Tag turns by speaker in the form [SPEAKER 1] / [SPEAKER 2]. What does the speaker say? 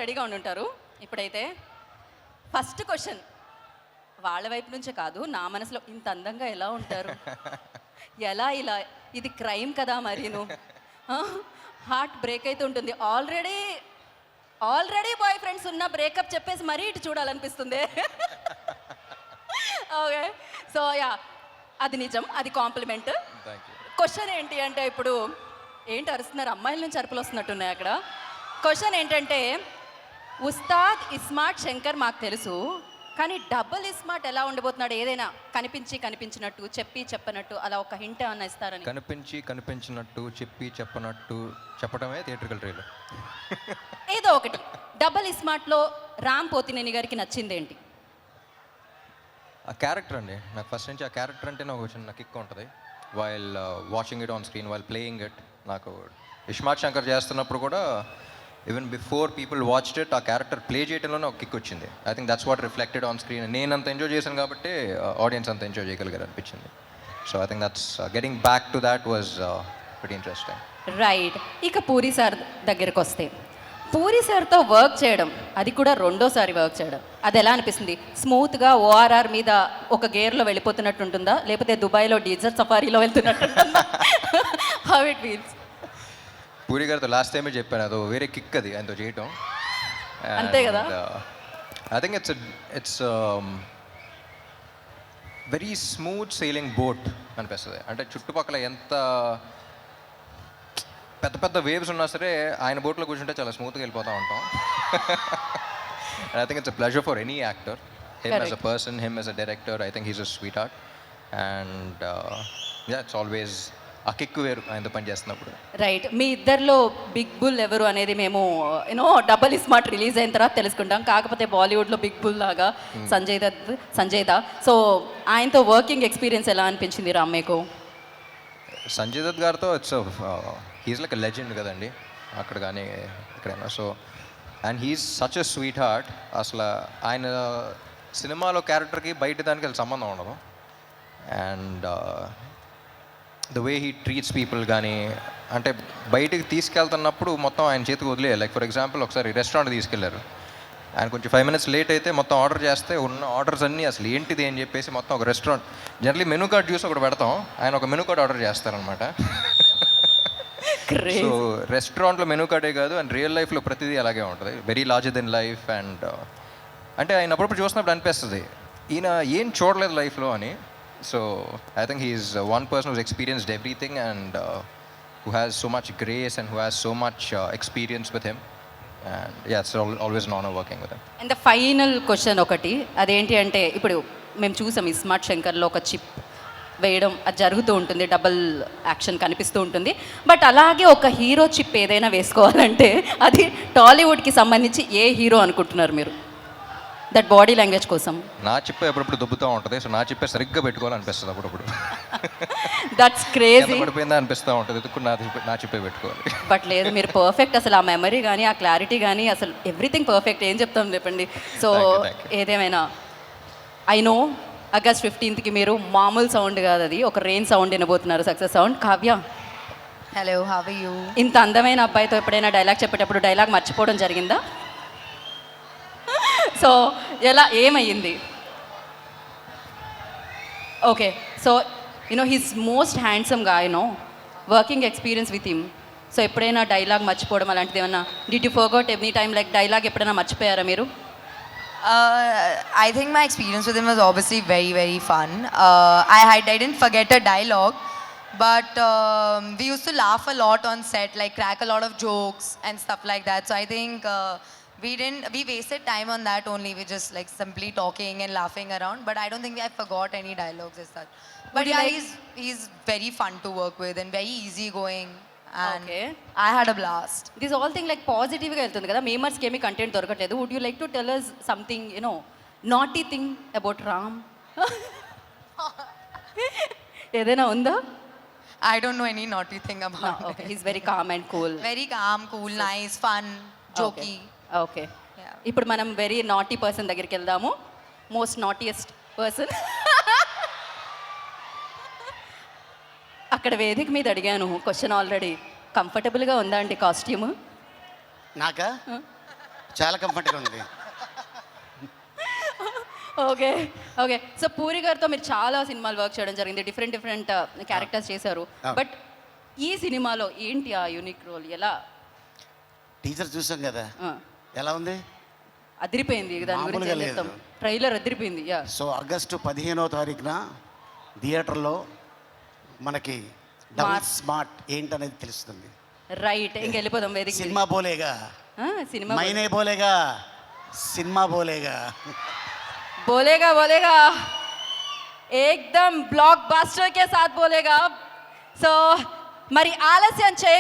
[SPEAKER 1] రెడీగా ఉండుంటారు. ఇప్పుడైతే ఫస్ట్ క్వశ్చన్ వాళ్ళ వైపు నుంచే కాదు, నా మనసులో ఇంత అందంగా ఎలా ఉంటారు, ఎలా ఇలా, ఇది క్రైమ్ కదా మరీను, హార్ట్ బ్రేక్ అయితే ఉంటుంది. ఆల్రెడీ బాయ్ ఫ్రెండ్స్ ఉన్న బ్రేకప్ చెప్పేసి మరీ ఇటు చూడాలనిపిస్తుంది. ఓకే, సో యా, అది నిజం, అది కాంప్లిమెంట్. క్వశ్చన్ ఏంటి అంటే, ఇప్పుడు ఏంటి అరుస్తున్నారు, అమ్మాయిల నుంచి అరుపులు వస్తున్నట్టున్నాయి అక్కడ. క్వశ్చన్ ఏంటంటే, ఉస్తాద్ ఇస్మార్ట్ శంకర్ మాకు తెలుసు, కానీ డబుల్ ఇస్మార్ట్ ఎలా ఉండబోతున్నాడు? ఏదైనా కనిపించినట్టు చెప్పి చెప్పనట్టు అలా ఒక హింట్ ఏమన్నా ఇస్తారని.
[SPEAKER 2] కనిపించినట్టు చెప్పడమే థియేట్రికల్ ట్రైలర్.
[SPEAKER 1] ఏదో ఒకటి డబుల్ ఇస్మార్ట్లో రామ్ పోతినేని గారికి నచ్చింది ఏంటి?
[SPEAKER 2] ఆ క్యారెక్టర్ అండి, నాకు ఫస్ట్ నుంచి ఆ క్యారెక్టర్ అంటే నాకు చిన్న కిక్ ఉంటుంది. While watching it on screen, while playing it. నాకు ఇస్మార్ట్ శంకర్ చేస్తున్నప్పుడు కూడా even before people watched it, ఆ క్యారెక్టర్ ప్లే చేయడంలోనే ఒక కిక్ వచ్చింది. I think that's what reflected on screen. నేను అంత ఎంజాయ్ చేశాను కాబట్టి ఆడియన్స్ అంత ఎంజాయ్ చేయగలిగారు అనిపించింది. So I think that's getting back to that was very interesting.
[SPEAKER 1] Right. ఇక పూరి సార్ దగ్గరకు వస్తే, పూరి సార్తో వర్క్ చేయడం, అది కూడా రెండోసారి వర్క్ చేయడం, అది ఎలా అనిపిస్తుంది? స్మూత్గా ఓఆర్ఆర్ మీద ఒక గేర్లో వెళ్ళిపోతున్నట్టు ఉంటుందా, లేకపోతే దుబాయ్లో డీజర్ సఫారీలో వెళ్తున్నట్టు ఉంటుందా? How it feels?
[SPEAKER 2] పూరి గారితో లాస్ట్ టైమే చెప్పాను, అదో వేరే కిక్ అది ఆయనతో చేయటం.
[SPEAKER 1] అంతే కదా.
[SPEAKER 2] I think it's very smooth sailing boat అనిపిస్తుంది. అంటే చుట్టుపక్కల ఎంత పెద్ద పెద్ద వేవ్స్ ఉన్నా సరే ఆయన బోట్లో కూర్చుంటే చాలా స్మూత్గా వెళ్ళిపోతూ ఉంటాం. I think it's a pleasure for any actor, him as a person, him as a director. I think he's a sweet heart and it's always ఆ కిక్ వేరు ఆయనతో పని చేస్తున్నప్పుడు.
[SPEAKER 1] రైట్. మీ ఇద్దరిలో బిగ్ బుల్ ఎవరు అనేది మేము డబల్ ఇస్మార్ట్ రిలీజ్ అయిన తర్వాత తెలుసుకుంటాం. కాకపోతే బాలీవుడ్లో బిగ్ బుల్ లాగా సంజయ్ దత్. సో ఆయనతో వర్కింగ్ ఎక్స్పీరియన్స్ ఎలా అనిపించింది రామ్ మీకు?
[SPEAKER 2] సంజయ్ దత్ గారితో it's he's like a legend కదండి, అక్కడ కానీ ఎక్కడైనా. So and he's such a sweet heart. అసలు ఆయన సినిమాలో క్యారెక్టర్కి బయట దానికి అసలు సంబంధం ఉండదు. And the way he treats people కానీ, అంటే బయటికి తీసుకెళ్తున్నప్పుడు మొత్తం ఆయన చేతికి వదిలేయాలి. లైక్ ఫర్ ఎగ్జాంపుల్ ఒకసారి రెస్టారెంట్ తీసుకెళ్లారు, ఆయన కొంచెం 5 minutes లేట్ అయితే మొత్తం ఆర్డర్ చేస్తే ఉన్న ఆర్డర్స్ అన్నీ అసలు ఏంటిది అని చెప్పేసి మొత్తం ఒక రెస్టారెంట్ జనరలీ మెనూ కార్డ్ చూసి ఒకటి పెడతాం, ఆయన ఒక మెనూ కార్డ్ ఆర్డర్ చేస్తారనమాట. సో రెస్టారెంట్లో మెనూ కార్డే కాదు, అండ్ రియల్ లైఫ్లో ప్రతిదీ అలాగే ఉంటుంది, very larger than life. And అంటే ఆయన అప్పుడప్పుడు చూసినప్పుడు అనిపిస్తుంది ఈయన ఏం చూడలేదు లైఫ్లో అని. So I think he is one person who's experienced everything and who has so much grace and who has so much experience with him. And yeah, it's always an honor working with him.
[SPEAKER 1] And the final question ఒకటి, అదేంటి అంటే, ఇప్పుడు మేము చూసాం ఇస్మార్ట్ శంకర్లో ఒక chip వేయడం అది జరుగుతూ ఉంటుంది, డబుల్ యాక్షన్ కనిపిస్తూ ఉంటుంది. బట్ అలాగే ఒక హీరో చిప్ ఏదైనా వేసుకోవాలంటే అది టాలీవుడ్కి సంబంధించి ఏ హీరో అనుకుంటున్నారు మీరు? దట్ బాడీ లాంగ్వేజ్ కోసం
[SPEAKER 2] నా చిప్పే ఎప్పుడప్పుడు దుబ్బుతూ ఉంటుంది. సో నా చిప్పే సరిగ్గా పెట్టుకోవాలనిపిస్తుంది అప్పుడప్పుడు.
[SPEAKER 1] That's crazy.
[SPEAKER 2] పడిపోయిందా అనిపిస్తూ ఉంటుంది, ఎదుర్కొని నా చిప్పే పెట్టుకోవాలి.
[SPEAKER 1] బట్ లేదు, మీరు పర్ఫెక్ట్. అసలు ఆ మెమరీ కానీ, ఆ క్లారిటీ కానీ, అసలు ఎవ్రీథింగ్ పర్ఫెక్ట్. ఏం చెప్తాం చెప్పండి. సో ఏదేమైనా ఐ నో August 15th మీరు మామూలు సౌండ్ కాదు, అది ఒక రెయిన్ సౌండ్ వినబోతున్నారు, success sound. Kavya,
[SPEAKER 3] hello, how are you?
[SPEAKER 1] ఇంత అందమైన అబ్బాయితో ఎప్పుడైనా డైలాగ్ చెప్పేటప్పుడు డైలాగ్ మర్చిపోవడం జరిగిందా? సో ఎలా, ఏమయ్యింది? Okay, so he's most handsome గా, working experience with him. So ఎప్పుడైనా డైలాగ్ మర్చిపోవడం అలాంటిది ఏమన్నా, did you forgot any time like dialogue ఎప్పుడైనా మర్చిపోయారా మీరు?
[SPEAKER 3] I think my experience with him was obviously very, very fun. I didn't forget a dialogue, but we used to laugh a lot on set, like crack a lot of jokes and stuff like that. So I think we wasted time on that only. We just like simply talking and laughing around, but I don't think I forgot any dialogues as such. But yeah, he's very fun to work with and very easygoing. And okay, I had a blast.
[SPEAKER 1] This all thing like positive గా వెళ్తుంది కదా, మేమర్స్కి ఏమీ content దొరకట్లేదు. Would you like to tell us something, naughty thing about Ram? ఏదైనా ఉందా?
[SPEAKER 3] I don't know any naughty thing about him.
[SPEAKER 1] Okay, he's very calm and cool.
[SPEAKER 3] Very calm, cool, nice, fun, jokey.
[SPEAKER 1] Okay. ఇప్పుడు మనం very naughty person దగ్గరికి వెళ్దాము. Most naughtiest person. అక్కడ వేదిక మీద అడిగాను క్వశ్చన్, ఆల్రెడీ కంఫర్టబుల్గా ఉందా అండి కాస్ట్యూమ్?
[SPEAKER 4] నాకా చాలా కంఫర్ట్గా ఉంది.
[SPEAKER 1] Okay okay. సో పూరి గారితో మీరు చాలా సినిమాలు వర్క్ చేయడం జరిగింది, డిఫరెంట్ క్యారెక్టర్స్ చేశారు. బట్ ఈ సినిమాలో ఏంటి ఆ యూనిక్ రోల్? ఎలా?
[SPEAKER 4] టీచర్ చూసాం కదా, ఎలా ఉంది?
[SPEAKER 1] అదిరిపోయింది, దాని గురించి
[SPEAKER 4] మామూలుగా
[SPEAKER 1] ఏం
[SPEAKER 4] లేదు.
[SPEAKER 1] చెప్తాం? ట్రైలర్ అదిరిపోయింది. యా.
[SPEAKER 4] సో ఆగస్టు 15వ తారీఖున థియేటర్లో మనకి డబుల్ స్మార్ట్ ఏంటనేది తెలుస్తుంది.
[SPEAKER 1] రైట్, ఇంకెళ్ళిపోదాం వేదిక మీదకి.
[SPEAKER 4] సినిమా బోలేగా,
[SPEAKER 1] సినిమా
[SPEAKER 4] మైనే బోలేగా, సినిమా బోలేగా.
[SPEAKER 1] बोलेगा बोलेगा एकदम ब्लॉकबस्टर के साथ बोलेगा. సో మరి ఆలస్యం చేయ